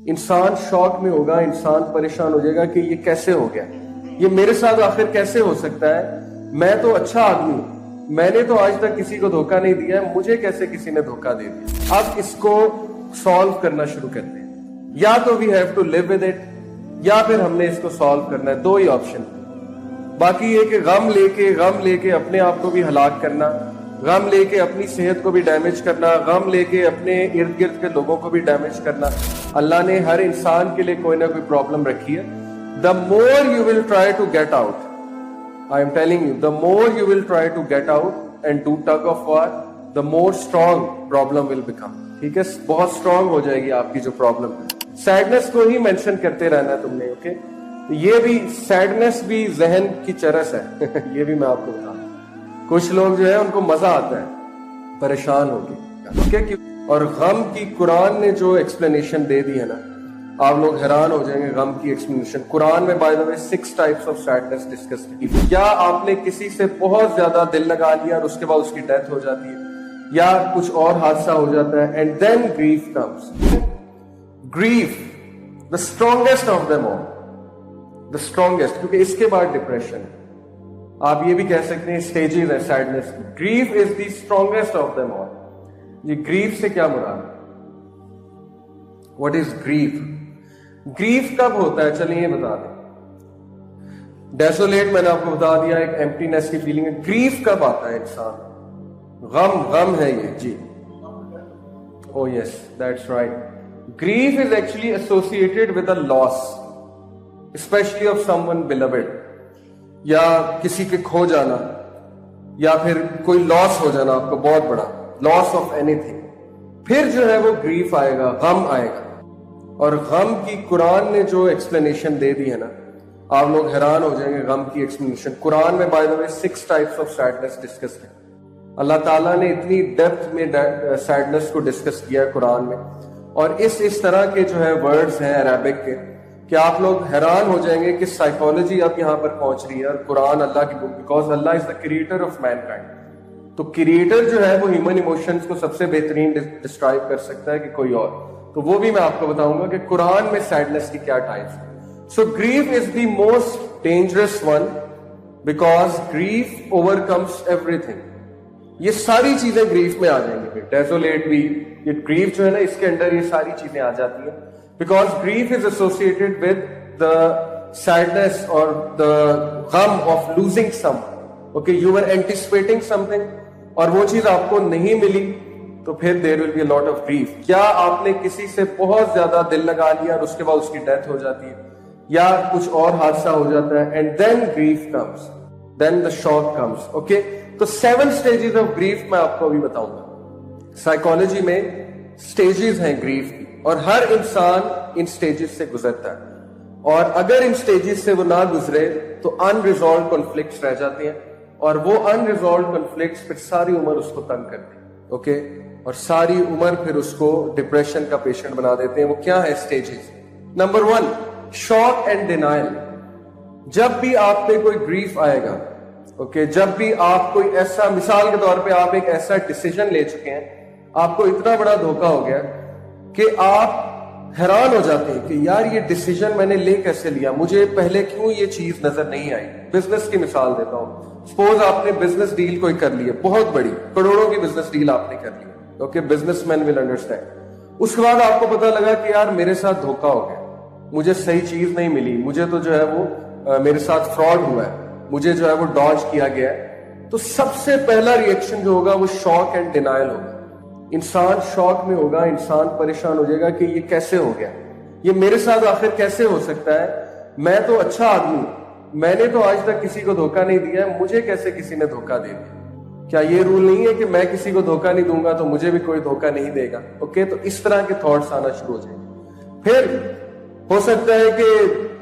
انسان شوق میں ہوگا, انسان پریشان ہو جائے گا کہ یہ کیسے ہو گیا, یہ میرے ساتھ آخر کیسے ہو سکتا ہے, میں تو اچھا آدمی ہوں, میں نے تو آج تک کسی کو دھوکہ نہیں دیا ہے, مجھے کیسے کسی نے دھوکہ دے دیا. اب اس کو سالو کرنا شروع کرتے ہیں, یا تو we have to live with it, یا پھر ہم نے اس کو سالو کرنا ہے. دو ہی آپشن. باقی یہ کہ غم لے کے اپنے آپ کو بھی ہلاک کرنا, غم لے کے اپنی صحت کو بھی ڈیمیج کرنا, غم لے کے اپنے ارد گرد کے لوگوں کو بھی ڈیمیج کرنا. اللہ نے ہر انسان کے لیے کوئی نہ کوئی پرابلم رکھی ہے. The more you will try to get out, I am telling you, the more you will try to get out and do tug of war, the more strong problem will become. ٹھیک ہے, بہت strong ہو جائے گی آپ کی جو problem ہے. Sadness کو ہی مینشن کرتے رہنا ہے تم نے, اوکے. یہ بھی سیڈنس بھی ذہن کی چرس ہے. یہ بھی میں آپ کو بتا دوں. کچھ لوگ جو ہے ان کو مزہ آتا ہے پریشان ہو کے, اور غم کی قرآن نے جو ایکسپلینیشن دے دی ہے نا, آپ لوگ حیران ہو جائیں گے. غم کی ایکسپلینیشن قرآن میں by the way 6 types of sadness discuss کی. کیا آپ نے کسی سے بہت زیادہ دل لگا لیا اور اس کے بعد اس کی ڈیتھ ہو جاتی ہے, یا کچھ اور حادثہ ہو جاتا ہے, and then grief comes. Grief the strongest of them all, the strongest, کیونکہ اس کے بعد ڈپریشن ہے. آپ یہ بھی کہہ سکتے ہیں اسٹیجز ہیں سیڈنس کی. Grief is the strongest of them آل. یہ گریف سے کیا مراد ہے؟ What is grief? گریف کب ہوتا ہے, چلیے یہ بتا دیں. ڈیسولیٹ میں نے آپ کو بتا دیا, ایک ایمپٹینس کی فیلنگ ہے. گریف کب آتا ہے انسان؟ غم ہے یہ جی. Oh yes, that's right. Grief is actually associated with a loss, especially of some one beloved, یا کسی کے کھو جانا, یا پھر کوئی لاس ہو جانا آپ کو بہت بڑا, لاس آف اینی تھنگ. پھر جو ہے وہ گریف آئے گا, غم آئے گا. اور غم کی قرآن نے جو ایکسپلینیشن دے دی ہے نا, آپ لوگ حیران ہو جائیں گے. غم کی ایکسپلینیشن قرآن میں by the way 6 types of sadness discuss ہے. اللہ تعالیٰ نے اتنی ڈیپتھ میں سیڈنس کو ڈسکس کیا ہے قرآن میں, اور اس طرح کے جو ہے ورڈز ہیں عربک کے, کہ آپ لوگ حیران ہو جائیں گے کہ سائیکالوجی اب یہاں پر پہنچ رہی ہے. اور قرآن اللہ کی book, because Allah is the creator of mankind. تو کریٹر جو ہے وہ ہیومن ایموشنز کو سب سے بہترین ڈسکرائب کر سکتا ہے کہ کوئی اور. تو وہ بھی میں آپ کو بتاؤں گا کہ قرآن میں سیڈنس کی کیا ٹائپس ہیں. So grief is the most dangerous one, because grief overcomes everything. یہ ساری چیزیں گریف میں آ جائیں گی. ڈیزولیٹ بھی, یہ گریف جو ہے نا, اس کے اندر یہ ساری چیزیں آ جاتی ہیں, because grief is associated with the sadness اور دا غم of losing some. Okay, you are anticipating something, اور وہ چیز آپ کو نہیں ملی, تو پھر there will be a lot of grief. کیا آپ نے کسی سے بہت زیادہ دل لگا لیا اور اس کے بعد اس کی ڈیتھ ہو جاتی ہے, یا کچھ اور حادثہ ہو جاتا ہے, and then grief comes, then the shock comes. Okay, تو 7 اسٹیجز آف گریف میں آپ کو ابھی بتاؤں گا. سائیکالوجی میں اسٹیجز ہیں گریف کی, اور ہر انسان ان اسٹیجز سے گزرتا ہے. اور اگر ان اسٹیجز سے وہ نہ گزرے تو انریزالوڈ کنفلکٹس رہ جاتے ہیں, اور وہ انریزالوڈ کنفلکٹس پھر ساری عمر اس کو تنگ کرتے ہیں. اوکے, اور ساری عمر پھر اس کو ڈپریشن کا پیشنٹ بنا دیتے ہیں. وہ کیا ہے stages? Number 1, shock and denial. جب بھی آپ پہ کوئی گریف آئے گا, اوکے, جب بھی آپ کوئی ایسا, مثال کے طور پہ آپ ایک ایسا ڈیسیژن لے چکے ہیں, آپ کو اتنا بڑا دھوکا ہو گیا کہ آپ حیران ہو جاتے ہیں کہ یار یہ ڈیسیژن میں نے لے کیسے لیا, مجھے پہلے کیوں یہ چیز نظر نہیں آئی. بزنس کی مثال دیتا ہوں. سپوز آپ نے بزنس ڈیل کوئی کر لی ہے, بہت بڑی, کروڑوں کی بزنس ڈیل آپ نے کر لی. Okay, businessman will understand. اس کے بعد آپ کو پتا لگا کہ یار میرے ساتھ دھوکا ہو گیا, مجھے صحیح چیز نہیں ملی, مجھے تو جو ہے وہ میرے ساتھ فراڈ ہوا ہے, مجھے جو ہے وہ ڈاج کیا گیا ہے. تو سب سے پہلا ریئیکشن جو ہوگا وہ شاک اینڈ ڈینائل ہوگا. انسان شاک میں ہوگا, انسان پریشان ہو جائے گا کہ یہ کیسے ہو گیا, یہ میرے ساتھ آخر کیسے ہو سکتا ہے, میں تو اچھا آدمی ہوں, میں نے تو آج تک کسی کو دھوکہ نہیں دیا ہے, مجھے کیسے کسی نے دھوکہ دے دیا. کیا یہ رول نہیں ہے کہ میں کسی کو دھوکہ نہیں دوں گا تو مجھے بھی کوئی دھوکہ نہیں دے گا. اوکے, تو اس طرح کے تھاٹس آنا شروع ہو جائیں گے. پھر ہو سکتا ہے کہ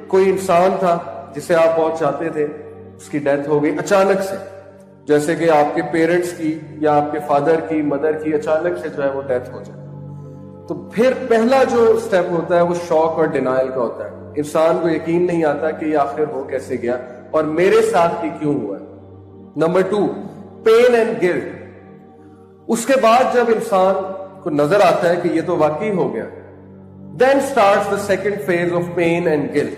کوئی انسان تھا جسے آپ بہت چاہتے تھے, اس کی ڈیتھ ہو گئی اچانک سے, جیسے کہ آپ کے پیرنٹس کی یا آپ کے فادر کی, مدر کی اچانک سے جو ہے وہ ڈیتھ ہو جائے. تو پھر پہلا جو سٹیپ ہوتا ہے وہ شاک اور ڈینائل کا ہوتا ہے. انسان کو یقین نہیں آتا کہ یہ آخر ہو کیسے گیا اور میرے ساتھ ہی کیوں ہوا ہے. Number 2, pain and guilt. اس کے بعد جب انسان کو نظر آتا ہے کہ یہ تو واقعی ہو گیا, Then starts the second phase of pain and guilt.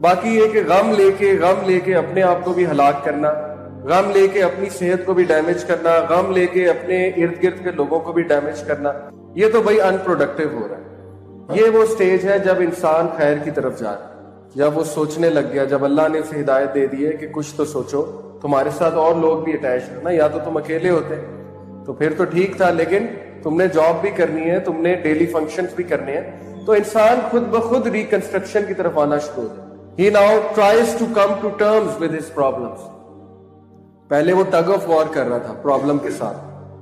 باقی یہ کہ غم لے کے اپنے آپ کو بھی ہلاک کرنا، غم لے کے اپنی صحت کو بھی ڈیمیج کرنا، غم لے کے اپنے ارد گرد کے لوگوں کو بھی ڈیمیج کرنا، یہ تو بھائی ان پروڈکٹیو ہو رہا ہے. یہ وہ سٹیج ہے جب انسان خیر کی طرف جا رہا ہے، جب وہ سوچنے لگ گیا، جب اللہ نے اسے ہدایت دے دی ہے کہ کچھ تو سوچو، تمہارے ساتھ اور لوگ بھی اٹیچ ہیں نا، یا تو تم اکیلے ہوتے تو پھر تو ٹھیک تھا، لیکن تم نے جاب بھی کرنی ہے، تم نے ڈیلی فنکشنز بھی کرنے ہیں، تو انسان خود بخود ریکنسٹرکشن کی طرف آنا شروع ہو جائے. He now tries to come to terms with his problems. پہلے وہ ٹگ آف وار کر رہا تھا پرابلم کے ساتھ،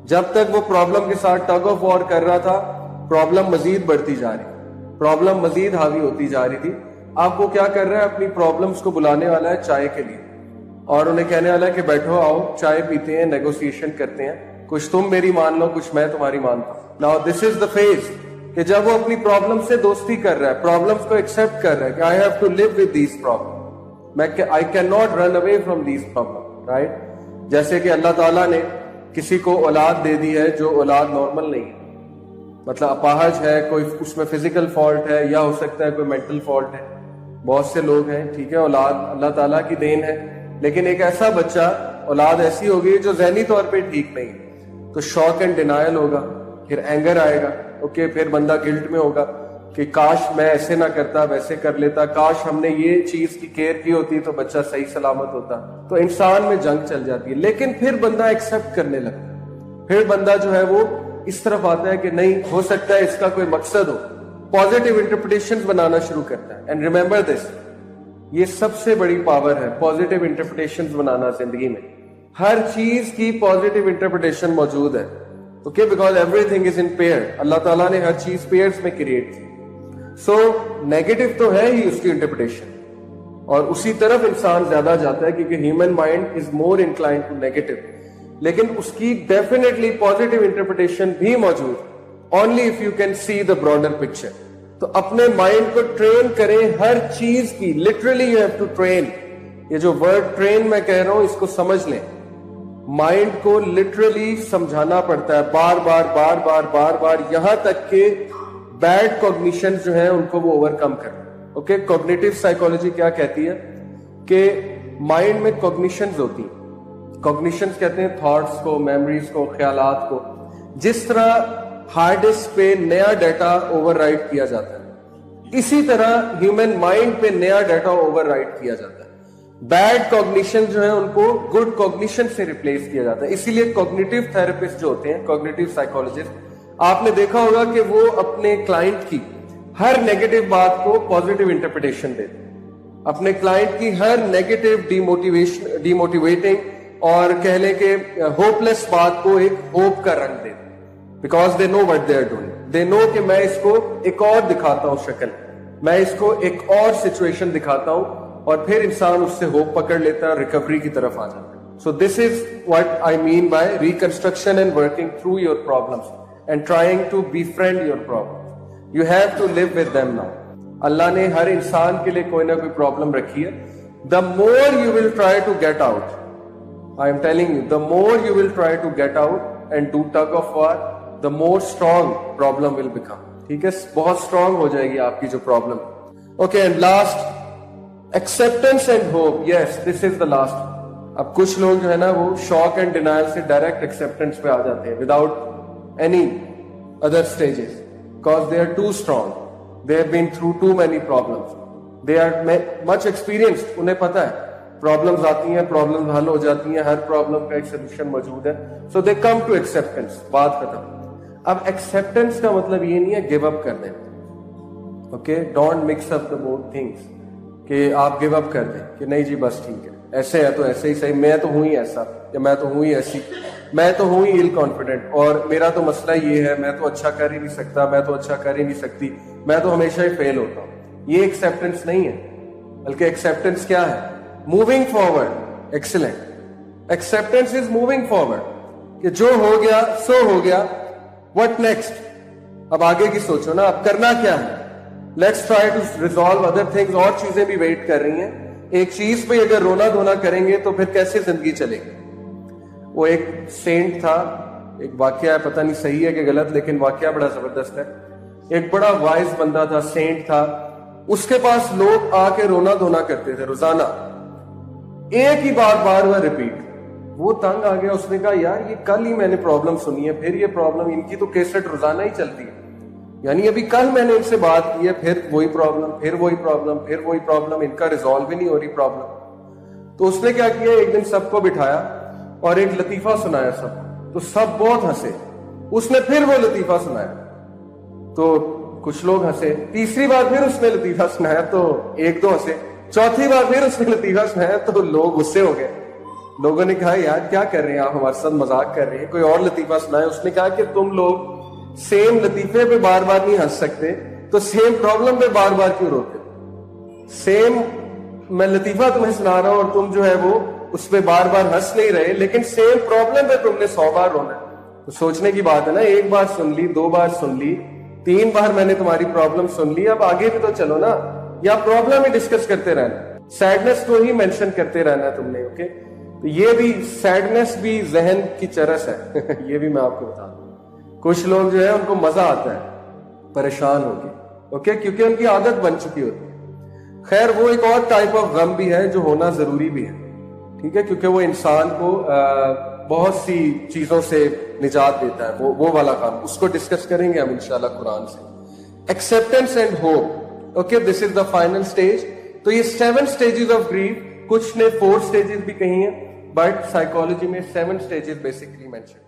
جب تک وہ پرابلم کے ساتھ ٹگ آف وار کر رہا تھا پرابلم مزید بڑھتی جا رہی، پرابلم مزید حاوی ہوتی جا رہی تھی. اب وہ کیا کر رہا ہے، اپنی پرابلمز کو بلانے والا ہے چائے کے لیے، اور انہیں کہنے والا ہے کہ بیٹھو، آؤ چائے پیتے ہیں، نیگوسیشن کرتے ہیں، کچھ تم میری مان لو، کچھ میں تمہاری مانتا ہوں. Now this is the phase کہ جب وہ اپنی پرابلم سے دوستی کر رہا ہے، پرابلمس کو ایکسپٹ کر رہا ہے کہ I have to live with these problems، I cannot run away from these problems، right؟ جیسے کہ اللہ تعالیٰ نے کسی کو اولاد دے دی ہے جو اولاد نارمل نہیں ہے، مطلب اپاہج ہے، کوئی اس میں فزیکل فالٹ ہے، یا ہو سکتا ہے کوئی مینٹل فالٹ ہے. بہت سے لوگ ہیں، ٹھیک ہے، اولاد اللہ تعالیٰ کی دین ہے، لیکن ایک ایسا بچہ، اولاد ایسی ہوگی جو ذہنی طور پہ ٹھیک نہیں ہے، تو شوق اینڈ ڈینائل ہوگا، پھر اینگر آئے گا، اوکے، پھر بندہ گلٹ میں ہوگا کہ کاش میں ایسے نہ کرتا، ویسے کر لیتا، کاش ہم نے یہ چیز کی کیئر کی ہوتی تو بچہ صحیح سلامت ہوتا. تو انسان میں جنگ چل جاتی ہے، لیکن پھر بندہ ایکسپٹ کرنے لگتا ہے، پھر بندہ جو ہے وہ اس طرف آتا ہے کہ نہیں، ہو سکتا ہے اس کا کوئی مقصد ہو، پازیٹیو انٹرپریٹیشنز بنانا شروع کرتا ہے. اینڈ ریمبر دس، یہ سب سے بڑی پاور ہے، پازیٹیو انٹرپریٹیشنز بنانا زندگی میں. ہر چیز کی پازیٹیو انٹرپریٹیشن موجود ہے، okay, because everything is in pair. Allah تعالیٰ نے ہر چیز پیئرز میں کریٹ کی. سو نیگیٹو تو ہے ہی اس کی انٹرپریٹیشن، اور اسی طرف انسان زیادہ جاتا ہے کیونکہ human mind is more inclined to negative, لیکن اس کی ڈیفینیٹلی پازیٹیو انٹرپریٹیشن بھی موجود ہے، only if you can see the broader picture. تو اپنے مائنڈ کو ٹرین کریں ہر چیز کی، literally you have to train. یہ جو ورڈ ٹرین میں کہہ رہا ہوں اس کو سمجھ لیں، مائنڈ کو لٹرلی سمجھانا پڑتا ہے بار بار بار بار بار بار، یہاں تک کہ بیڈ کوگنیشن جو ہیں ان کو وہ اوور کم کریں. اوکے، کوگنیٹیو سائیکالوجی کیا کہتی ہے کہ مائنڈ میں کوگنیشنز ہوتی ہیں. کوگنیشنز کہتے ہیں تھاٹس کو، میموریز کو، خیالات کو. جس طرح ہارڈ ڈسک پہ نیا ڈیٹا اوور رائٹ کیا جاتا ہے، اسی طرح ہیومن مائنڈ پہ نیا ڈیٹا اوور رائٹ کیا جاتا ہے. بیڈ کوگنیشن جو ہے ان کو گڈ کوگنیشن سے ریپلیس کیا جاتا ہے. اسی لیے کوگنیٹیو تھراپسٹ جو ہوتے ہیں، کوگنیٹیو سائیکالوجسٹ، آپ نے دیکھا ہوگا کہ وہ اپنے کلائنٹ کی ہر نیگیٹو بات کو پازیٹیو انٹرپریٹیشن دیتے ہیں، اپنے کلائنٹ کی ہر نیگیٹو ڈی موٹیویٹنگ اور کہہ لیں کہ ہوپ لیس بات کو ایک ہوپ کا رنگ دیتے ہیں. Because they know what they are doing, they know کہ میں اس کو ایک اور دکھاتا ہوں شکل، میں اس کو ایک اور سچویشن دکھاتا ہوں، اور پھر انسان اس سے ہوپ پکڑ لیتا ہے، ریکوری کی طرف آ جاتا ہے. So this is what I mean by reconstruction and working through your problems and trying to befriend your problems. You have to live with them now. Allah نے ہر انسان کے لیے کوئی نہ کوئی پرابلم رکھی ہے. The more you will try to get out, I am telling you, the more you will try to get out and do tug of war, the more strong problem will become. ٹھیک ہے، بہت strong ہو جائے گی آپ کی جو problem. Okay, and last acceptance and hope. Yes, this is the last. اب کچھ لوگ جو ہے نا وہ شاک اینڈ ڈینائل سے ڈائریکٹ ایکسپٹینس پہ آ جاتے ہیں without any other stages, because they are too strong, they have been through too many problems, they are much experienced. انہیں پتا ہے پرابلمز آتی ہیں، پرابلمز حل ہو جاتی ہیں، ہر پرابلم کا ایک سولوشن موجود ہے. سو دے کم ٹو ایکسپٹینس. بات ختم. اب ایکسپٹینس کا مطلب یہ نہیں ہے گیو اپ کر دیں. Okay, don't mix up the both things کہ آپ گیو اپ کر دیں کہ نہیں جی بس ٹھیک ہے، ایسے ہے تو ایسے ہی صحیح، میں تو ہوں ہی ایسا، یا میں تو ہوں ہی ایسی، میں تو ہوں ہی ال کانفیڈنٹ، اور میرا تو مسئلہ یہ ہے، میں تو اچھا کر ہی نہیں سکتا، میں تو اچھا کر ہی نہیں سکتی، میں تو ہمیشہ ہی فیل ہوتا ہوں. یہ ایکسیپٹنس نہیں ہے، بلکہ ایکسیپٹنس کیا ہے؟ Moving forward. Excellent. Acceptance is moving forward, کہ جو ہو گیا سو ہو گیا، وٹ نیکسٹ؟ اب آگے کی سوچو نا، اب کرنا کیا ہے؟ Let's try to resolve other things. اور چیزیں بھی ویٹ کر رہی ہیں. ایک چیز پہ اگر رونا دھونا کریں گے تو پھر کیسے زندگی چلے گی؟ وہ ایک سینٹ تھا، ایک واقعہ ہے، پتہ نہیں صحیح ہے کہ غلط، لیکن واقعہ بڑا زبردست ہے. ایک بڑا وائز بندہ تھا، سینٹ تھا، اس کے پاس لوگ آ کے رونا دھونا کرتے تھے روزانہ, ایک ہی بات بار بار ریپیٹ. وہ تنگ آ گیا, اس نے کہا یار یہ کل ہی میں نے پرابلم سنی ہے, پھر یہ پرابلم, ان کی تو کیسٹ روزانہ ہی چلتی ہے, یعنی ابھی کل میں نے ان سے بات کی ہے, پھر وہی پرابلم, پھر وہی پرابلم, پھر وہی پرابلم, ان کا ریزالو بھی نہیں ہو رہی پرابلم. تو اس نے کیا کیا, ایک دن سب کو بٹھایا اور ایک لطیفہ سنایا سب کو, تو سب بہت ہنسے. اس نے پھر وہ لطیفہ سنایا تو کچھ لوگ ہنسے, تیسری بار پھر اس نے لطیفہ سنایا تو ایک دو ہنسے, چوتھی بار پھر اس نے لطیفہ سنایا تو لوگ غصے ہو گئے. لوگوں نے کہا یار کیا کر رہے ہیں آپ, ہمارے ساتھ مذاق کر رہے ہیں, کوئی اور لطیفہ سنائے. اس نے کہا کہ تم لوگ سیم لطیفے پہ بار بار نہیں ہنس سکتے تو سیم پرابلم پہ بار بار کیوں روتے. سیم میں لطیفہ تمہیں سنا رہا ہوں اور تم جو ہے وہ اس پہ بار بار ہنس نہیں رہے, لیکن سیم پرابلم پہ تم نے 100 بار رونا ہے. تو سوچنے کی بات ہے نا, ایک بار سن لی, 2 بار سن لی, 3 بار میں نے تمہاری پرابلم سن لی, اب آگے بھی تو چلو نا, یا پرابلم ہی ڈسکس کرتے رہنا, سیڈنس کو ہی مینشن کرتے رہنا تم نے. اوکے, تو یہ بھی سیڈنس بھی ذہن کی چرس ہے یہ بھی میں آپ کو بتا دوں. کچھ لوگ جو ہے ان کو مزہ آتا ہے پریشان ہو کے, اوکے, کیونکہ ان کی عادت بن چکی ہوتی ہے. خیر وہ ایک اور ٹائپ آف غم بھی ہے جو ہونا ضروری بھی ہے, ٹھیک ہے, کیونکہ وہ انسان کو بہت سی چیزوں سے نجات دیتا ہے, وہ والا کام, اس کو ڈسکس کریں گے ہم انشاءاللہ قرآن سے. Acceptance and hope, okay, this is the final stage. تو یہ 7 اسٹیجز آف گریف, کچھ نے 4 اسٹیجز بھی کہی ہیں, بٹ سائیکالوجی میں 7 اسٹیجز بیسکلی مینشن.